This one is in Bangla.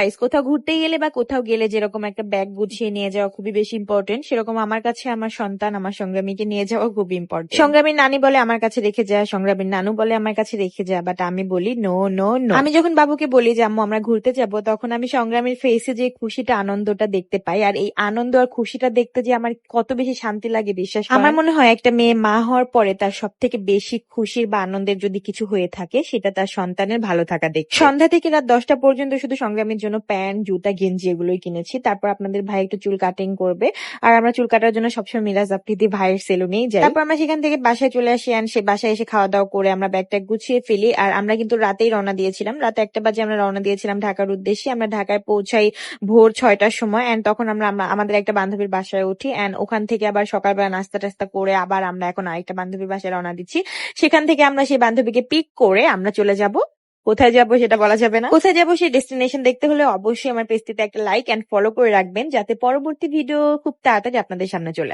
গাইস, কোথাও ঘুরতে গেলে বা কোথাও গেলে যেরকম একটা ব্যাগ গুছিয়ে নিয়ে যাওয়া খুবই বেশি ইম্পর্টেন্ট, সেরকম আমার কাছে আমার সন্তান, আমার সংগ্রামীকে নিয়ে যাওয়া খুবই ইম্পর্টেন্ট। সংগ্রামীর নানি বলে আমার কাছে রেখে যা, সংগ্রামীর নানু বলে আমার কাছে রেখে যা, বাট আমি বলি নো নো নো। আমি যখন বাবুকে বলি যে আম্মু আমরা ঘুরতে যাব, তখন আমি সংগ্রামীর ফেসে যে খুশিটা, আনন্দটা দেখতে পাই, আর এই আনন্দ আর খুশিটা দেখতে যে আমার কত বেশি শান্তি লাগে বিশ্বাস করেন। আমার মনে হয় একটা মেয়ে মা হওয়ার পরে তার সব থেকে বেশি খুশির বা আনন্দের যদি কিছু হয়ে থাকে, সেটা তার সন্তানের ভালো থাকা দেখে। সন্ধ্যা থেকে রাত 10টা পর্যন্ত শুধু সংগ্রামীর জন্য প্যান্ট, জুতা, গেঞ্জি এগুলোই কিনেছি। তারপর আপনাদের ভাই একটু চুল কাটিং করবে, আর আমরা চুল কাটার জন্য সবসময় মিরাজ আফ্রিদি ভাইয়ের সেলুনেই যাই। তারপর আমরা সেখান থেকে বাসায় চলে আসি, আর সে বাসায় এসে খাওয়া দাওয়া করে আমরা ব্যাগটা গুছিয়ে ফেলি। আর আমরা কিন্তু রাতেই রওনা দিয়েছিলাম, রাতে 1টা বাজে আমরা রওনা দিয়েছিলাম ঢাকার উদ্দেশ্যে। আমরা ঢাকায় পৌঁছাই ভোর 6টার সময়, এন্ড তখন আমরা আমাদের একটা বান্ধবীর বাসায় উঠি, এন্ড ওখান থেকে আবার সকালবেলা নাস্তা টাস্তা করে আবার আমরা এখন আরেকটা বান্ধবীর বাসায় রওনা দিচ্ছি। সেখান থেকে আমরা সেই বান্ধবীকে পিক করে আমরা চলে যাব। কোথায় যাব সেটা বলা যাবে না, কোথায় যাব সেই ডেস্টিনেশন দেখতে হলে অবশ্যই আমার পেজটিতে একটা লাইক এন্ড ফলো করে রাখবেন, যাতে পরবর্তী ভিডিও খুব তাড়াতাড়ি আপনাদের সামনে চলে আসে।